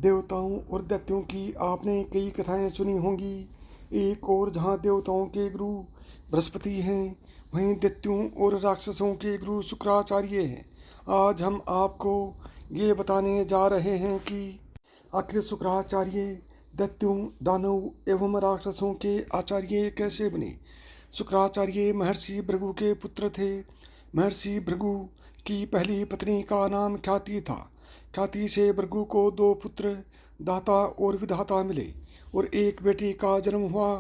देवताओं और दैत्यों की आपने कई कथाएं सुनी होंगी। एक और जहाँ देवताओं के गुरु बृहस्पति हैं, वहीं दैत्यों और राक्षसों के गुरु शुक्राचार्य हैं। आज हम आपको ये बताने जा रहे हैं कि आखिर शुक्राचार्य दैत्यों, दानव एवं राक्षसों के आचार्य कैसे बने। शुक्राचार्य महर्षि भृगु के पुत्र थे। महर्षि भृगु की पहली पत्नी का नाम ख्याति था। ख्याति से भृगु को 2 पुत्र दाता और विधाता मिले और एक बेटी का जन्म हुआ।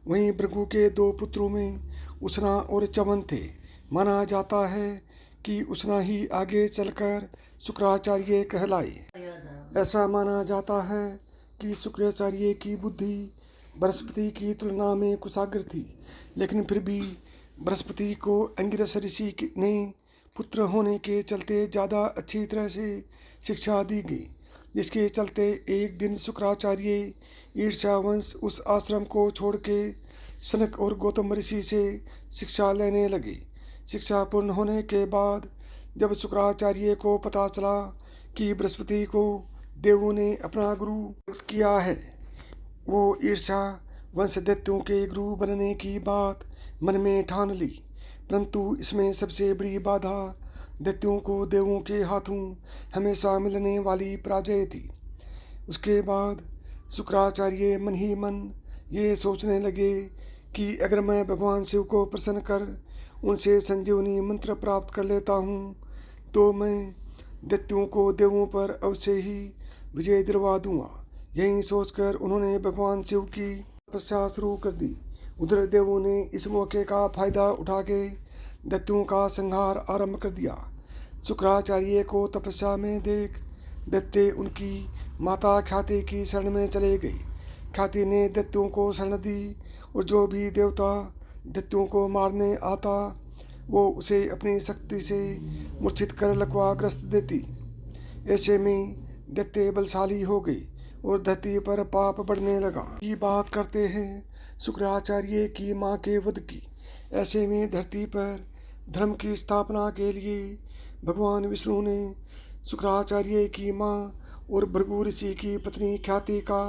वहीं भृगु के 2 पुत्रों में उसना और च्यवन थे। माना जाता है कि उसना ही आगे चलकर शुक्राचार्य कहलाए। ऐसा माना जाता है कि शुक्राचार्य की बुद्धि बृहस्पति की तुलना में कुशाग्र थी, लेकिन फिर भी बृहस्पति को अंगिरस ऋषि ने पुत्र होने के चलते ज़्यादा अच्छी तरह से शिक्षा दी गई, जिसके चलते एक दिन शुक्राचार्य ईर्ष्यावंश उस आश्रम को छोड़ के सनक और गौतम ऋषि से शिक्षा लेने लगे। शिक्षा पूर्ण होने के बाद जब शुक्राचार्य को पता चला कि बृहस्पति को देवों ने अपना गुरु नियुक्त किया है, वो ईर्ष्या वंश दैत्यों के गुरु बनने की बात मन में ठान ली। परंतु इसमें सबसे बड़ी बाधा दैत्यों को देवों के हाथों हमेशा मिलने वाली पराजय थी। उसके बाद शुक्राचार्य मन ही मन ये सोचने लगे कि अगर मैं भगवान शिव को प्रसन्न कर उनसे संजीवनी मंत्र प्राप्त कर लेता हूँ तो मैं दैत्यों को देवों पर अवश्य ही विजय दिलवा दूंगा। यही सोचकर उन्होंने भगवान शिव की तपस्या शुरू कर दी। उधर देवों ने इस मौके का फायदा उठा के दैत्यों का संहार आरंभ कर दिया। शुक्राचार्य को तपस्या में देख दैत्य उनकी माता ख्याति की शरण में चले गए। ख्याति ने दैत्यों को शरण दी और जो भी देवता दैत्यों को मारने आता वो उसे अपनी शक्ति से मूर्छित कर लकवाग्रस्त देती। ऐसे में दैत्य बलशाली हो गए और धरती पर पाप बढ़ने लगा। ये बात करते हैं शुक्राचार्य की माँ के वध की। ऐसे में धरती पर धर्म की स्थापना के लिए भगवान विष्णु ने शुक्राचार्य की माँ और भृगु ऋषि की पत्नी ख्याति का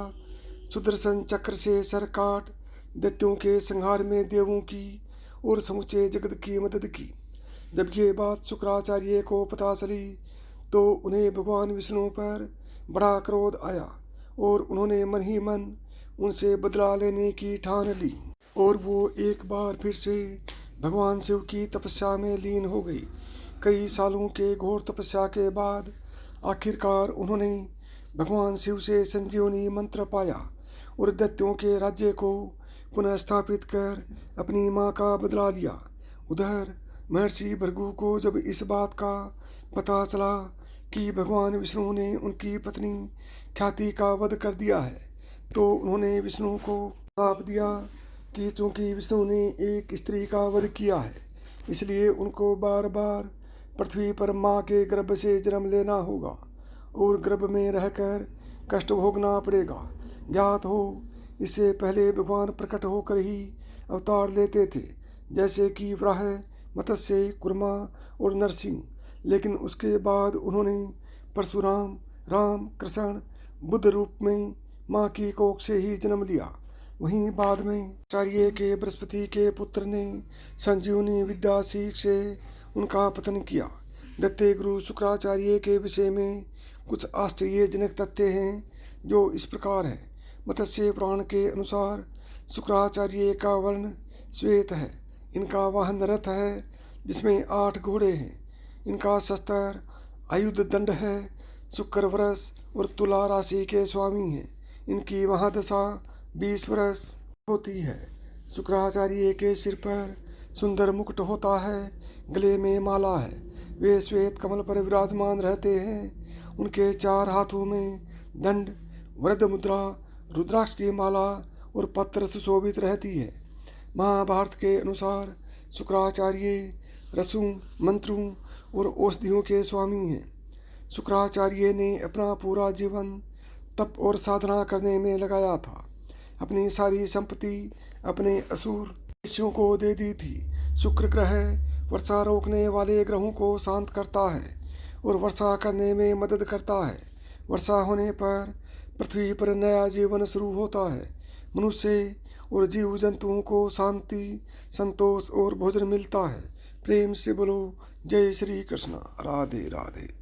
सुदर्शन चक्र से सर काट दैत्यों के संहार में देवों की और समूचे जगत की मदद की। जब ये बात शुक्राचार्य को पता चली तो उन्हें भगवान विष्णु पर बड़ा क्रोध आया और उन्होंने मन ही मन उनसे बदला लेने की ठान ली और वो एक बार फिर से भगवान शिव की तपस्या में लीन हो गई। कई सालों के घोर तपस्या के बाद आखिरकार उन्होंने भगवान शिव से संजीवनी मंत्र पाया और दैत्यों के राज्य को पुनः स्थापित कर अपनी माँ का बदला लिया। उधर महर्षि भृगु को जब इस बात का पता चला कि भगवान विष्णु ने उनकी पत्नी ख्याति का वध कर दिया है तो उन्होंने विष्णु को श्राप दिया कि चूंकि विष्णु ने एक स्त्री का वध किया है इसलिए उनको बार बार पृथ्वी पर माँ के गर्भ से जन्म लेना होगा और गर्भ में रहकर कष्ट भोगना पड़ेगा। ज्ञात हो इससे पहले भगवान प्रकट होकर ही अवतार लेते थे, जैसे कि वराह, मत्स्य, कुर्मा और नरसिंह, लेकिन उसके बाद उन्होंने परशुराम, राम, कृष्ण, बुद्ध रूप में माँ की कोख से ही जन्म लिया। वहीं बाद में आचार्य के बृहस्पति के पुत्र ने संजीवनी विद्या सीख से उनका पतन किया। दैत्य गुरु शुक्राचार्य के विषय में कुछ आश्चर्यजनक तथ्य हैं जो इस प्रकार है। मत्स्य पुराण के अनुसार शुक्राचार्य का वर्ण श्वेत है। इनका वाहन रथ है जिसमें 8 घोड़े हैं। इनका शस्त्र आयुध दंड है। शुक्र वर्ष और तुला राशि के स्वामी हैं। इनकी महादशा 20 वर्ष होती है। शुक्राचार्य के सिर पर सुंदर मुकुट होता है, गले में माला है। वे श्वेत कमल पर विराजमान रहते हैं। उनके 4 हाथों में दंड, वरद मुद्रा, रुद्राक्ष की माला और पत्र सुशोभित रहती है। महाभारत के अनुसार शुक्राचार्य रसों, मंत्रों और औषधियों के स्वामी हैं। शुक्राचार्य ने अपना पूरा जीवन तप और साधना करने में लगाया था। अपनी सारी संपत्ति अपने असुर शिष्यों को दे दी थी। शुक्र ग्रह वर्षा रोकने वाले ग्रहों को शांत करता है और वर्षा करने में मदद करता है। वर्षा होने पर पृथ्वी पर नया जीवन शुरू होता है। मनुष्य और जीव जंतुओं को शांति, संतोष और भोजन मिलता है। प्रेम से बोलो जय श्री कृष्ण। राधे राधे।